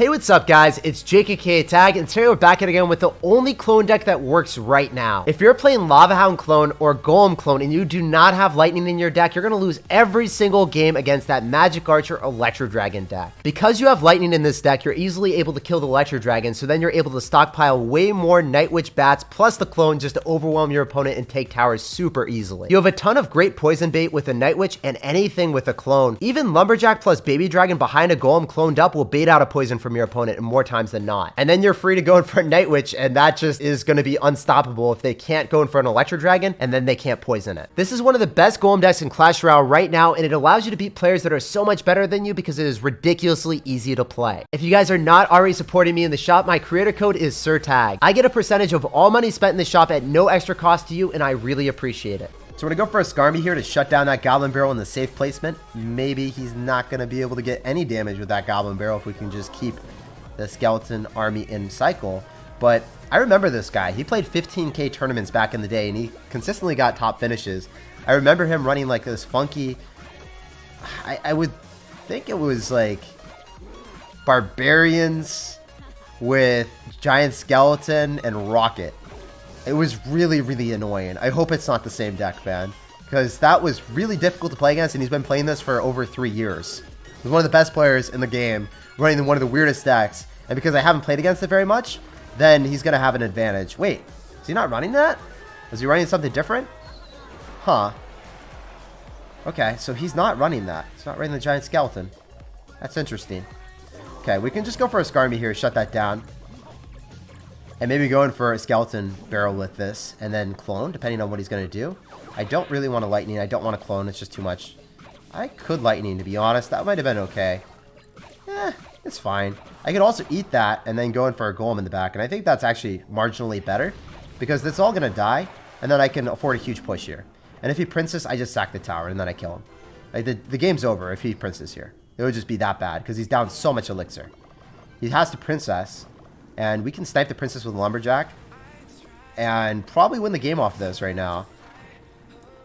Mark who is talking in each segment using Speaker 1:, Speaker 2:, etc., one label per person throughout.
Speaker 1: Hey, what's up guys, it's SirTagCR, and today we're back at again with the only clone deck that works right now. If you're playing Lava Hound clone or Golem clone and you do not have lightning in your deck, you're going to lose every single game against that Magic Archer Electro Dragon deck. Because you have lightning in this deck, you're easily able to kill the Electro Dragon, so then you're able to stockpile way more Night Witch bats plus the clone just to overwhelm your opponent and take towers super easily. You have a ton of great poison bait with a Night Witch and anything with a clone. Even Lumberjack plus Baby Dragon behind a Golem cloned up will bait out a poison from your opponent more times than not. And then you're free to go in for a Night Witch, and that just is going to be unstoppable if they can't go in for an Electro Dragon, and then they can't poison it. This is one of the best Golem decks in Clash Royale right now, and it allows you to beat players that are so much better than you because it is ridiculously easy to play. If you guys are not already supporting me in the shop, my creator code is SirTag. I get a percentage of all money spent in the shop at no extra cost to you, and I really appreciate it. So we're going to go for a Skarmy here to shut down that Goblin Barrel in the safe placement. Maybe he's not going to be able to get any damage with that Goblin Barrel if we can just keep the skeleton army in cycle. But I remember this guy. He played 15k tournaments back in the day, and he consistently got top finishes. I remember him running like this funky, I would think it was like Barbarians with Giant Skeleton and Rocket. It was really, really annoying. I hope it's not the same deck, man, because that was really difficult to play against, and he's been playing this for over 3 years. He's one of the best players in the game, running one of the weirdest decks, and because I haven't played against it very much, then he's going to have an advantage. Wait, is he not running that? Is he running something different? Huh. Okay, so he's not running that. He's not running the Giant Skeleton. That's interesting. Okay, we can just go for a Skarmy here, shut that down. And maybe go in for a Skeleton Barrel with this, and then clone, depending on what he's going to do. I don't really want a Lightning. I don't want to clone. It's just too much. I could Lightning, to be honest. That might have been okay. It's fine. I could also eat that and then go in for a Golem in the back. And I think that's actually marginally better, because it's all going to die, and then I can afford a huge push here. And if he Princess, I just sack the tower, and then I kill him. Like the game's over if he Princess here. It would just be that bad, because he's down so much elixir. He has to Princess, and we can snipe the Princess with Lumberjack, and probably win the game off this right now.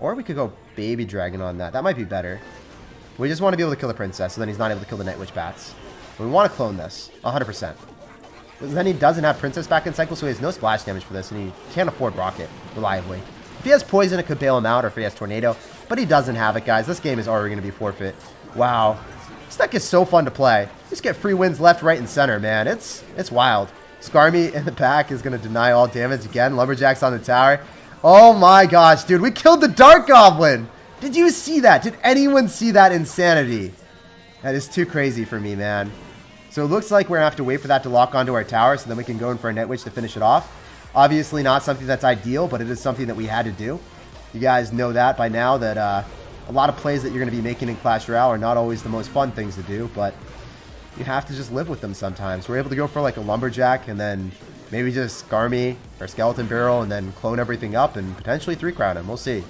Speaker 1: Or we could go Baby Dragon on that. That might be better. We just want to be able to kill the Princess, so then he's not able to kill the Night Witch bats. We want to clone this, 100%. Then he doesn't have Princess back in cycle, so he has no splash damage for this, and he can't afford Rocket reliably. If he has Poison, it could bail him out, or if he has Tornado, but he doesn't have it, guys. This game is already going to be forfeit. Wow. This deck is so fun to play. Just get free wins left, right, and center, man. It's wild. Skarmy in the back is going to deny all damage again. Lumberjack's on the tower. Oh my gosh, dude. We killed the Dark Goblin. Did you see that? Did anyone see that insanity? That is too crazy for me, man. So it looks like we're going to have to wait for that to lock onto our tower, so then we can go in for a Night Witch to finish it off. Obviously not something that's ideal, but it is something that we had to do. You guys know that by now, that a lot of plays that you're going to be making in Clash Royale are not always the most fun things to do, but you have to just live with them sometimes. We're able to go for like a Lumberjack, and then maybe just Skarmy or Skeleton Barrel, and then clone everything up and potentially 3-crown him. We'll see.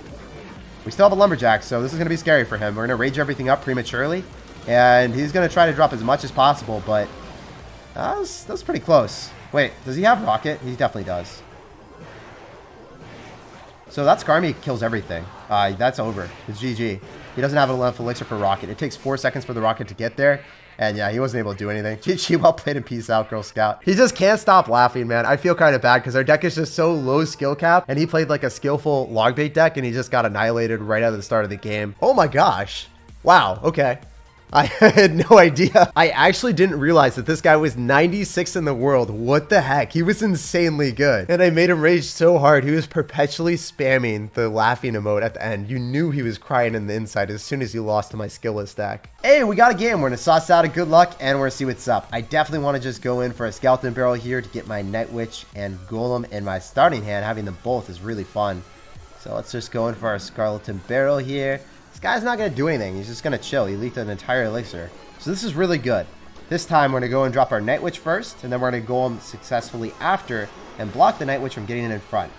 Speaker 1: We still have a Lumberjack, so this is going to be scary for him. We're going to rage everything up prematurely, and he's going to try to drop as much as possible, but that was pretty close. Wait, does he have Rocket? He definitely does. So that Skarmy kills everything. That's over. It's GG. He doesn't have enough elixir for Rocket. It takes 4 seconds for the Rocket to get there. And yeah, he wasn't able to do anything. GG, well played and peace out, Girl Scout. He just can't stop laughing, man. I feel kind of bad because our deck is just so low skill cap. And he played like a skillful log bait deck, and he just got annihilated right out of the start of the game. Oh my gosh. Wow, okay. I had no idea. I actually didn't realize that this guy was 96 in the world. What the heck? He was insanely good. And I made him rage so hard. He was perpetually spamming the laughing emote at the end. You knew he was crying in the inside as soon as he lost to my skillless deck. Hey, we got a game. We're going to sauce out a good luck, and we're going to see what's up. I definitely want to just go in for a Skeleton Barrel here to get my Night Witch and Golem in my starting hand. Having them both is really fun. So let's just go in for our Skeleton Barrel here. This guy's not going to do anything. He's just going to chill. He leaked an entire elixir. So this is really good. This time we're going to go and drop our Night Witch first, and then we're going to go him successfully after and block the Night Witch from getting in front.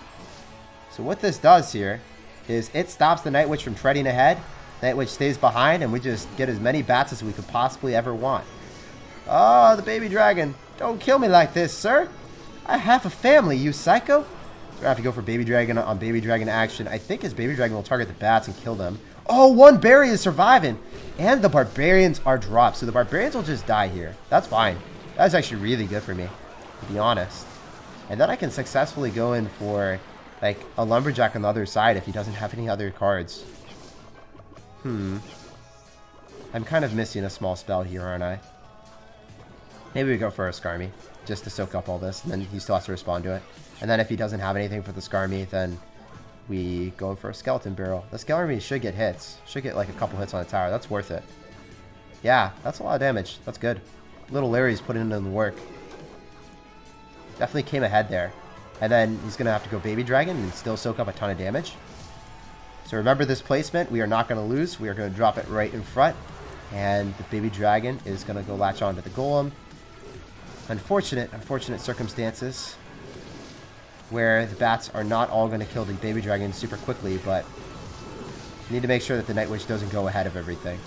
Speaker 1: So what this does here is it stops the Night Witch from treading ahead. Night Witch stays behind, and we just get as many bats as we could possibly ever want. Oh, the Baby Dragon. Don't kill me like this, sir. I have a family, you psycho. So we're going to have to go for Baby Dragon on Baby Dragon action. I think his Baby Dragon will target the bats and kill them. Oh, one berry is surviving. And the Barbarians are dropped. So the Barbarians will just die here. That's fine. That was actually really good for me, to be honest. And then I can successfully go in for like a lumberjack on the other side if he doesn't have any other cards. I'm kind of missing a small spell here, aren't I? Maybe we go for a Skarmy, just to soak up all this, and then he still has to respond to it. And then if he doesn't have anything for the Skarmy, then we go for a Skeleton Barrel. The Skarmy should get hits. Should get like a couple hits on the tower. That's worth it. Yeah, that's a lot of damage. That's good. Little Larry's putting in the work. Definitely came ahead there. And then he's going to have to go Baby Dragon and still soak up a ton of damage. So remember this placement. We are not going to lose. We are going to drop it right in front. And the Baby Dragon is going to go latch onto the Golem. Unfortunate circumstances where the bats are not all going to kill the Baby Dragon super quickly, but you need to make sure that the Night Witch doesn't go ahead of everything.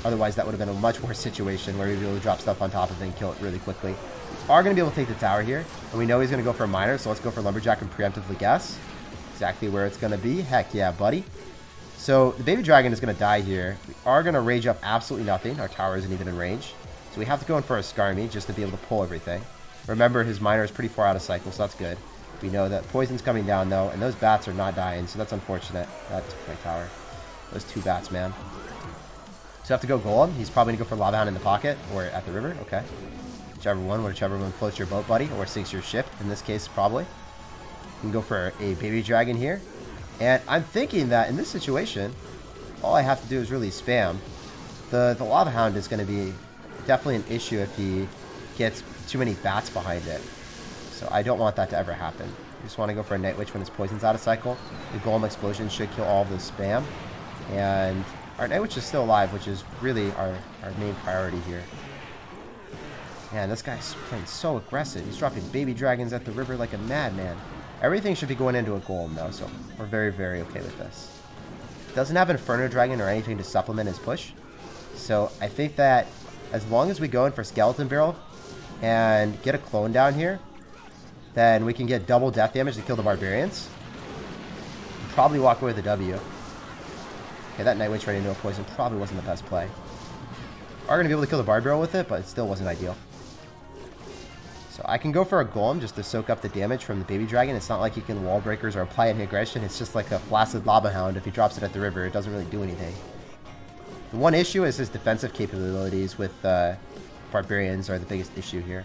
Speaker 1: Otherwise, that would have been a much worse situation where we'd be able to drop stuff on top of it and kill it really quickly. We are going to be able to take the tower here, and we know he's going to go for a miner, so let's go for Lumberjack and preemptively guess exactly where it's going to be. Heck yeah, buddy. So the Baby Dragon is going to die here. We are going to rage up absolutely nothing. Our tower isn't even in range. So we have to go in for a Skarmy just to be able to pull everything. Remember, his miner is pretty far out of cycle, so that's good. We know that poison's coming down, though, and those bats are not dying, so that's unfortunate. That took my tower. Those two bats, man. So I have to go Golem. He's probably going to go for Lava Hound in the pocket, or at the river. Okay. Whichever one floats your boat, buddy, or sinks your ship. In this case, probably. You can go for a Baby Dragon here. And I'm thinking that in this situation, all I have to do is really spam. The Lava Hound is going to be definitely an issue if he gets too many bats behind it. So I don't want that to ever happen. You just want to go for a Night Witch when his poison's out of cycle. The Golem Explosion should kill all of the spam. And our Night Witch is still alive, which is really our main priority here. Man, this guy's playing so aggressive. He's dropping Baby Dragons at the river like a madman. Everything should be going into a Golem, though, so we're very, very okay with this. Doesn't have Inferno Dragon or anything to supplement his push. So I think that as long as we go in for Skeleton Barrel and get a clone down here, then we can get double death damage to kill the Barbarians. Probably walk away with a W. Okay, that Night Witch right into a poison probably wasn't the best play. Are going to be able to kill the Barb Barrel with it, but it still wasn't ideal. So I can go for a Golem just to soak up the damage from the Baby Dragon. It's not like he can wall breakers or apply any aggression. It's just like a flaccid Lava Hound. If he drops it at the river, it doesn't really do anything. The one issue is his defensive capabilities with Barbarians are the biggest issue here.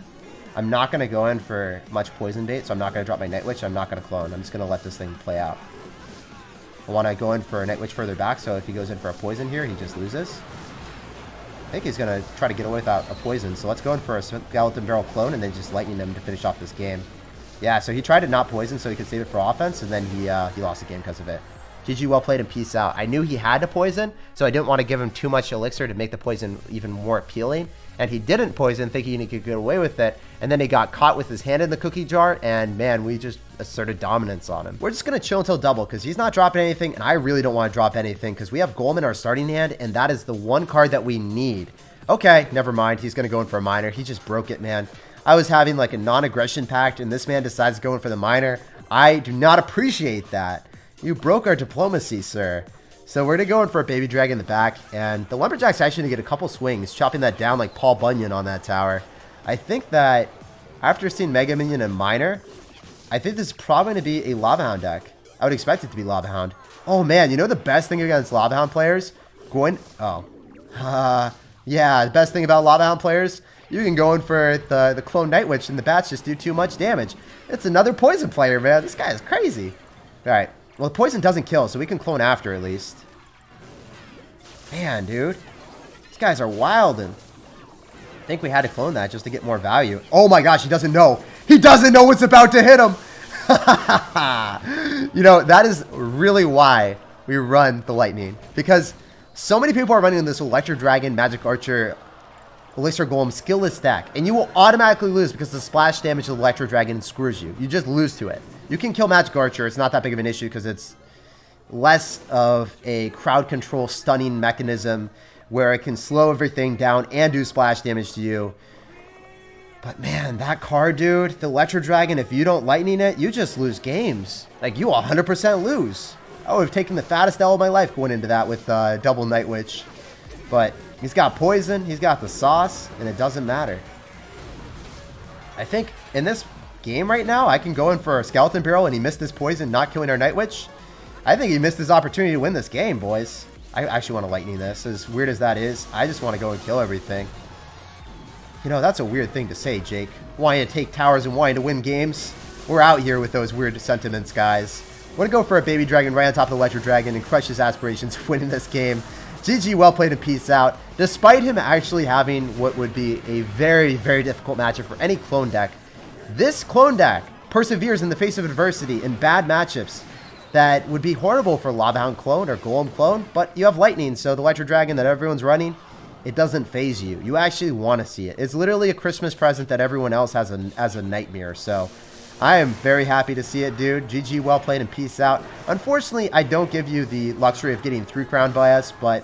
Speaker 1: I'm not going to go in for much poison bait, so I'm not going to drop my Night Witch. I'm not going to clone. I'm just going to let this thing play out. I want to go in for a Night Witch further back, so if he goes in for a poison here, he just loses. I think he's going to try to get away without a poison, so let's go in for a Skeleton Barrel clone and then just lightning him to finish off this game. Yeah, so he tried to not poison so he could save it for offense, and then he lost the game because of it. GG, well played, and peace out. I knew he had to poison, so I didn't want to give him too much elixir to make the poison even more appealing. And he didn't poison, thinking he could get away with it. And then he got caught with his hand in the cookie jar, and man, we just asserted dominance on him. We're just going to chill until double, because he's not dropping anything, and I really don't want to drop anything, because we have Golem in our starting hand, and that is the one card that we need. Okay, never mind. He's going to go in for a miner. He just broke it, man. I was having like a non-aggression pact, and this man decides to go in for the miner. I do not appreciate that. You broke our diplomacy, sir. So we're going to go in for a Baby Dragon in the back, and the Lumberjack's actually going to get a couple swings, chopping that down like Paul Bunyan on that tower. I think that after seeing Mega Minion and Miner, I think this is probably going to be a Lava Hound deck. I would expect it to be Lava Hound. Oh man, you know the best thing against Lava Hound players? Yeah, the best thing about Lava Hound players? You can go in for the Clone Night Witch, and the bats just do too much damage. It's another poison player, man. This guy is crazy. Alright. Well, the poison doesn't kill, so we can clone after at least. Man, dude. These guys are wild, and I think we had to clone that just to get more value. Oh my gosh, he doesn't know. He doesn't know what's about to hit him. You know, that is really why we run the Lightning. Because so many people are running this Electro Dragon, Magic Archer, Elixir Golem skillless deck, and you will automatically lose because the splash damage of the Electro Dragon screws you. You just lose to it. You can kill Magic Archer. It's not that big of an issue because it's less of a crowd control stunning mechanism where it can slow everything down and do splash damage to you. But man, that card, dude, the Electro Dragon, if you don't lightning it, you just lose games. Like, you 100% lose. I would have taken the fattest L of my life going into that with double Night Witch. But he's got poison, he's got the sauce, and it doesn't matter. I think in this game right now, I can go in for a Skeleton Barrel and he missed his poison, not killing our Night Witch. I think he missed his opportunity to win this game, boys. I actually want to Lightning this. As weird as that is, I just want to go and kill everything. You know, that's a weird thing to say, Jake. Wanting to take towers and wanting to win games. We're out here with those weird sentiments, guys. Want to go for a Baby Dragon right on top of the Electro Dragon and crush his aspirations of winning this game. GG, well played and peace out. Despite him actually having what would be a very, very difficult matchup for any clone deck, this clone deck perseveres in the face of adversity in bad matchups that would be horrible for Lava Hound clone or Golem clone, but you have Lightning, so the Electro Dragon that everyone's running, it doesn't phase you. You actually want to see it. It's literally a Christmas present that everyone else has as a nightmare, so I am very happy to see it, dude. GG, well played, and peace out. Unfortunately, I don't give you the luxury of getting 3-crowned by us, but,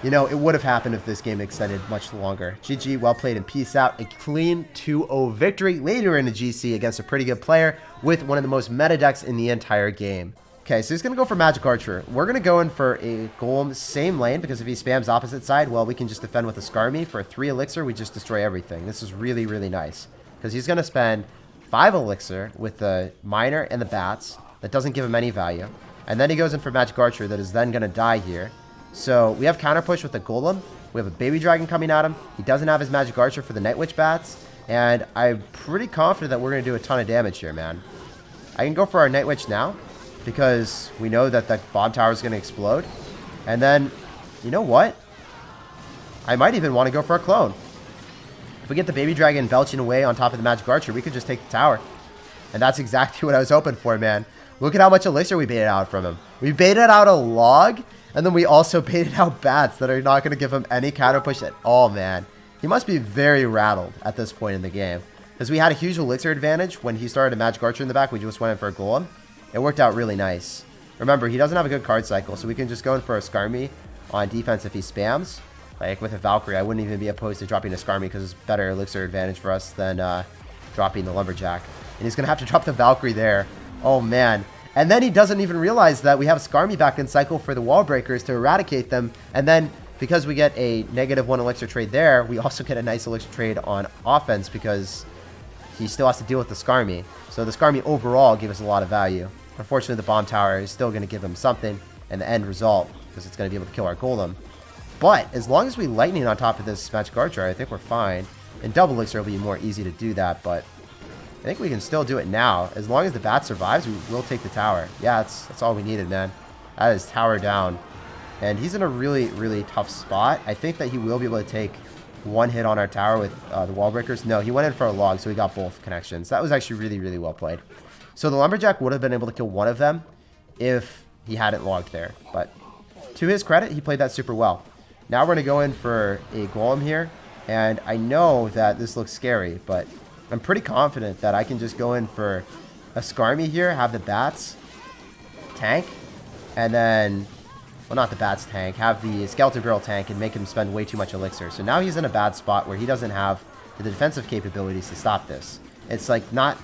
Speaker 1: you know, it would have happened if this game extended much longer. GG, well played, and peace out. A clean 2-0 victory later in the GC against a pretty good player with one of the most meta decks in the entire game. Okay, so he's going to go for Magic Archer. We're going to go in for a Golem, same lane, because if he spams opposite side, well, we can just defend with a Skarmy. For a 3 elixir, we just destroy everything. This is really, really nice, because he's going to spend 5 elixir with the Miner and the Bats. That doesn't give him any value. And then he goes in for Magic Archer that is then going to die here. So we have counter push with the Golem. We have a Baby Dragon coming at him. He doesn't have his Magic Archer for the Night Witch Bats. And I'm pretty confident that we're going to do a ton of damage here, man. I can go for our Night Witch now, because we know that the bomb tower is going to explode. And then, you know what? I might even want to go for a clone. If we get the Baby Dragon belching away on top of the Magic Archer, we could just take the tower. And that's exactly what I was hoping for, man. Look at how much elixir we baited out from him. We baited out a log, and then we also baited out bats that are not going to give him any counter push at all, man. He must be very rattled at this point in the game, because we had a huge elixir advantage when he started a Magic Archer in the back. We just went in for a Golem. It worked out really nice. Remember, he doesn't have a good card cycle, so we can just go in for a Skarmy on defense if he spams. Like with a Valkyrie, I wouldn't even be opposed to dropping a Skarmy because it's better elixir advantage for us than dropping the Lumberjack. And he's going to have to drop the Valkyrie there. Oh, man. And then he doesn't even realize that we have Skarmy back in cycle for the wall breakers to eradicate them. And then, because we get a -1 elixir trade there, we also get a nice elixir trade on offense because he still has to deal with the Skarmy. So the Skarmy overall gave us a lot of value. Unfortunately, the bomb tower is still going to give him something in the end result, because it's going to be able to kill our Golem. But as long as we Lightning on top of this Magic Archer, I think we're fine. And double elixir will be more easy to do that, but I think we can still do it now. As long as the bat survives, we will take the tower. Yeah, that's all we needed, man. That is tower down. And he's in a really, really tough spot. I think that he will be able to take one hit on our tower with the wall breakers. No, he went in for a log, so we got both connections. That was actually really, really well played. So the Lumberjack would have been able to kill one of them if he hadn't logged there. But to his credit, he played that super well. Now we're going to go in for a Golem here. And I know that this looks scary, but I'm pretty confident that I can just go in for a Skarmy here, have the bats tank, and then, well, not the bats tank, have the Skeleton Barrel tank and make him spend way too much elixir. So now he's in a bad spot where he doesn't have the defensive capabilities to stop this. It's like not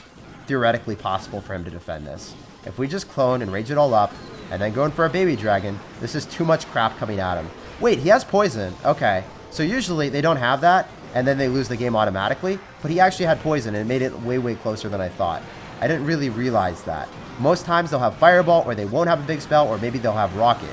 Speaker 1: theoretically possible for him to defend this. If we just clone and rage it all up and then go in for a Baby Dragon, this is too much crap coming at him. Wait, he has poison. Okay. So usually they don't have that and then they lose the game automatically, but he actually had poison and it made it way, way closer than I thought. I didn't really realize that. Most times they'll have Fireball, or they won't have a big spell, or maybe they'll have Rocket.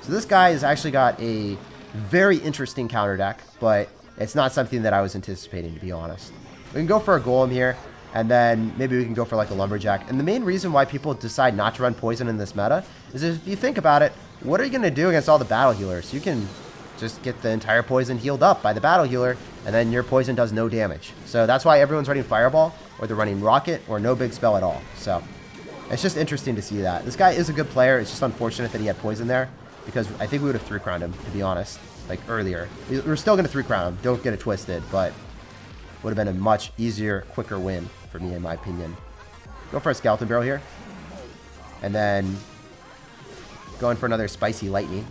Speaker 1: So this guy has actually got a very interesting counter deck, but it's not something that I was anticipating, to be honest. We can go for a Golem here, and then maybe we can go for like a Lumberjack. And the main reason why people decide not to run poison in this meta is if you think about it, what are you going to do against all the battle healers? You can just get the entire poison healed up by the battle healer, and then your poison does no damage. So that's why everyone's running Fireball, or they're running Rocket, or no big spell at all. So it's just interesting to see that. This guy is a good player. It's just unfortunate that he had poison there, because I think we would have 3-crowned him, to be honest, like earlier. We're still going to 3-crown him. Don't get it twisted, but would have been a much easier, quicker win for me, in my opinion. Go for a Skeleton Barrel here. And then going for another Spicy Lightning.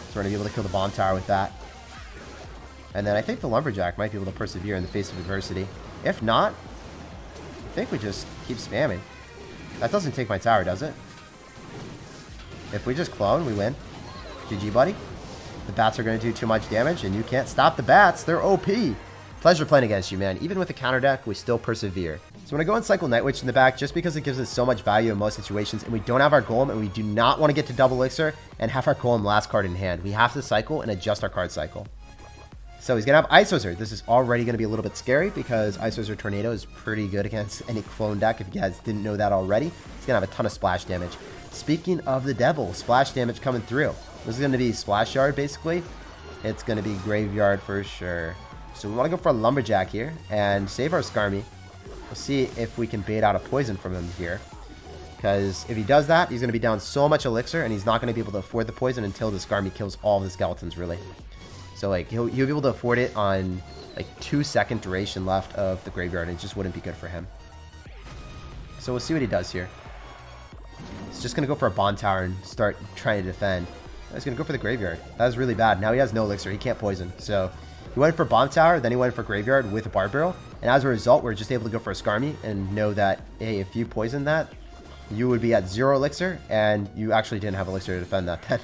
Speaker 1: So we're going to be able to kill the bomb tower with that. And then I think the Lumberjack might be able to persevere in the face of adversity. If not, I think we just keep spamming. That doesn't take my tower, does it? If we just clone, we win. GG, buddy. The bats are going to do too much damage, and you can't stop the bats. They're OP. Pleasure playing against you, man. Even with the counter deck, we still persevere. So when I go and cycle Night Witch in the back, just because it gives us so much value in most situations, and we don't have our Golem, and we do not want to get to double elixir and have our Golem last card in hand. We have to cycle and adjust our card cycle. So he's going to have Ice Wizard. This is already going to be a little bit scary because Ice Wizard Tornado is pretty good against any clone deck. If you guys didn't know that already, he's going to have a ton of splash damage. Speaking of the devil, splash damage coming through. This is going to be Splash Yard, basically. It's going to be Graveyard for sure. So we want to go for a Lumberjack here and save our Skarmy. We'll see if we can bait out a poison from him here. Because if he does that, he's going to be down so much elixir, and he's not going to be able to afford the poison until the Skarmy kills all of the skeletons, really. So, like, he'll be able to afford it on, like, 2-second duration left of the graveyard, and it just wouldn't be good for him. So we'll see what he does here. He's just going to go for a Bond Tower and start trying to defend. He's going to go for the graveyard. That was really bad. Now he has no elixir. He can't poison. So he went for Bomb Tower, then he went for graveyard with a Bar Barrel. And as a result, we're just able to go for a Skarmy and know that, hey, if you poison that, you would be at 0 elixir, and you actually didn't have elixir to defend that then.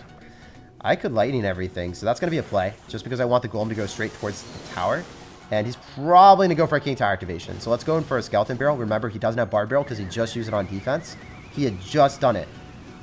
Speaker 1: I could lightning everything, so that's going to be a play, just because I want the Golem to go straight towards the tower. And he's probably going to go for a King Tower activation. So let's go in for a Skeleton Barrel. Remember, he doesn't have Bar Barrel because he just used it on defense. He had just done it.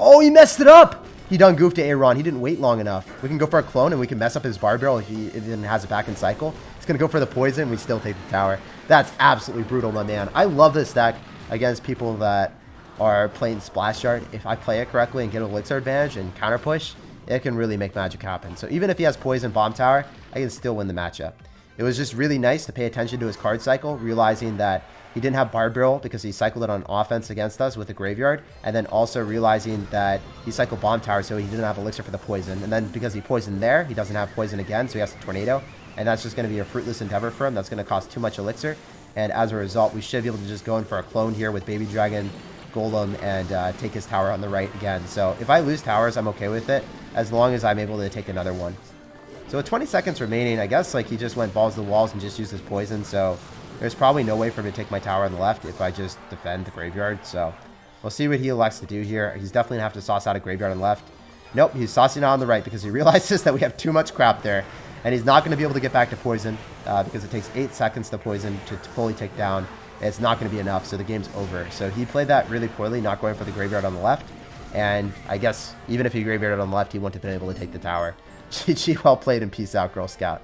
Speaker 1: Oh, he messed it up! He done goofed to Aaron. He didn't wait long enough. We can go for a clone, and we can mess up his Bar Barrel if he then has it back in cycle. He's going to go for the poison. We still take the tower. That's absolutely brutal, my man. I love this deck against people that are playing Splash Yard. If I play it correctly and get an elixir advantage and counter push, it can really make magic happen. So even if he has poison Bomb Tower, I can still win the matchup. It was just really nice to pay attention to his card cycle, realizing that he didn't have Bar Barrel because he cycled it on offense against us with the graveyard, and then also realizing that he cycled Bomb Tower so he didn't have elixir for the poison. And then because he poisoned there, he doesn't have poison again, so he has the Tornado, and that's just going to be a fruitless endeavor for him. That's going to cost too much elixir, and as a result, we should be able to just go in for a clone here with Baby Dragon, Golem, and take his tower on the right again. So if I lose towers, I'm okay with it, as long as I'm able to take another one. So with 20 seconds remaining, I guess like he just went balls to the walls and just used his poison, so there's probably no way for him to take my tower on the left if I just defend the graveyard. So we'll see what he elects to do here. He's definitely going to have to sauce out a graveyard on the left. Nope, he's saucing out on the right because he realizes that we have too much crap there, and he's not going to be able to get back to poison because it takes 8 seconds to poison to fully take down. It's not going to be enough, so the game's over. So he played that really poorly, not going for the graveyard on the left. And I guess even if he graveyarded on the left, he wouldn't have been able to take the tower. GG, well played, and peace out, Girl Scout.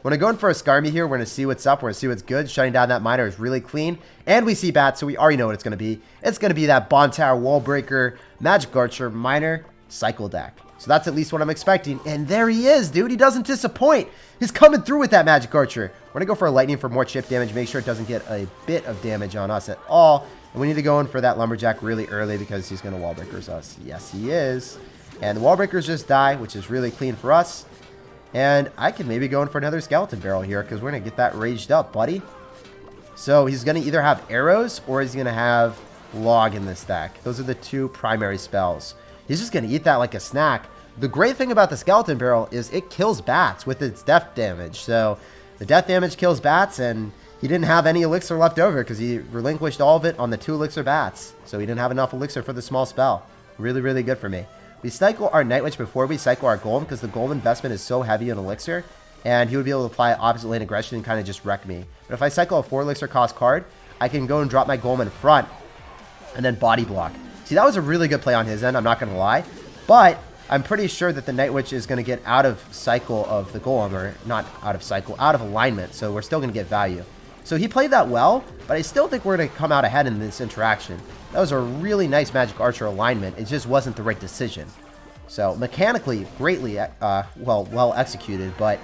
Speaker 1: When I go in for a Skarmy here, we're going to see what's up. We're going to see what's good. Shutting down that miner is really clean. And we see bats, so we already know what it's going to be. It's going to be that Bond Tower, Wall Breaker, Magic Archer, Miner, Cycle deck. So that's at least what I'm expecting. And there he is, dude. He doesn't disappoint. He's coming through with that Magic Archer. We're going to go for a Lightning for more chip damage. Make sure it doesn't get a bit of damage on us at all. And we need to go in for that Lumberjack really early because he's going to Wall Breakers us. Yes, he is. And the Wall Breakers just die, which is really clean for us. And I can maybe go in for another Skeleton Barrel here because we're going to get that raged up, buddy. So he's going to either have arrows or he's going to have log in this deck. Those are the two primary spells. He's just going to eat that like a snack. The great thing about the Skeleton Barrel is it kills bats with its death damage. So the death damage kills bats, and he didn't have any elixir left over because he relinquished all of it on the 2 elixir bats. So he didn't have enough elixir for the small spell. Really, really good for me. We cycle our Night Witch before we cycle our Golem because the Golem investment is so heavy in elixir, and he would be able to apply opposite lane aggression and kind of just wreck me. But if I cycle a 4 elixir cost card, I can go and drop my Golem in front and then body block. See, that was a really good play on his end, I'm not going to lie. But I'm pretty sure that the Night Witch is going to get out of cycle of the Golem, or not out of cycle, out of alignment, so we're still going to get value. So he played that well, but I still think we're going to come out ahead in this interaction. That was a really nice Magic Archer alignment. It just wasn't the right decision. So mechanically, greatly, well executed, but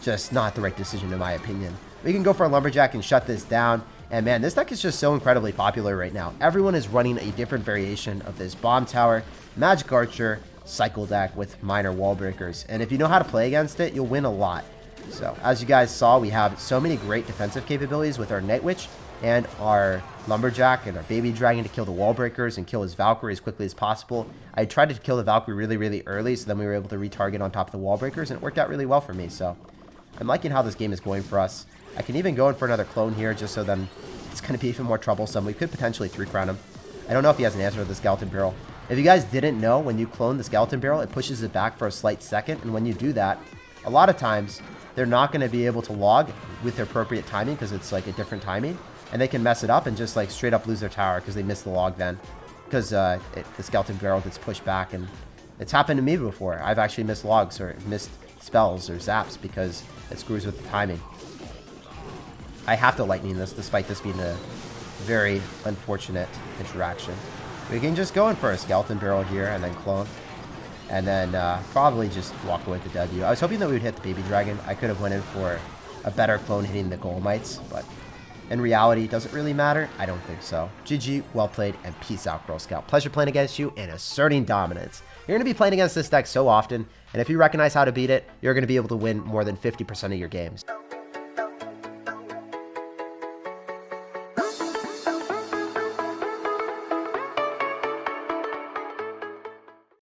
Speaker 1: just not the right decision in my opinion. We can go for a Lumberjack and shut this down. And man, this deck is just so incredibly popular right now. Everyone is running a different variation of this Bomb Tower, Magic Archer, Cycle deck with minor Wall Breakers. And if you know how to play against it, you'll win a lot. So as you guys saw, we have so many great defensive capabilities with our Night Witch and our Lumberjack and our Baby Dragon to kill the Wall Breakers and kill his Valkyrie as quickly as possible. I tried to kill the Valkyrie really, really early, so then we were able to retarget on top of the Wall Breakers, and it worked out really well for me. So I'm liking how this game is going for us. I can even go in for another clone here just so then it's going to be even more troublesome. We could potentially 3-crown him. I don't know if he has an answer to the Skeleton Barrel. If you guys didn't know, when you clone the Skeleton Barrel, it pushes it back for a slight second, and when you do that, a lot of times they're not going to be able to log with the appropriate timing because it's like a different timing, and they can mess it up and just like straight up lose their tower because they missed the log then, because the skeleton barrel gets pushed back. And it's happened to me before. I've actually missed logs or missed spells or zaps because it screws with the timing. I have to lightning this despite this being a very unfortunate interaction. We can just go in for a skeleton barrel here and then clone. And then probably just walk away with the W. I was hoping that we would hit the baby dragon. I could have went in for a better clone hitting the golemites, but in reality, does it really matter? I don't think so. GG, well played, and peace out, Girl Scout. Pleasure playing against you and asserting dominance. You're going to be playing against this deck so often, and if you recognize how to beat it, you're going to be able to win more than 50% of your games.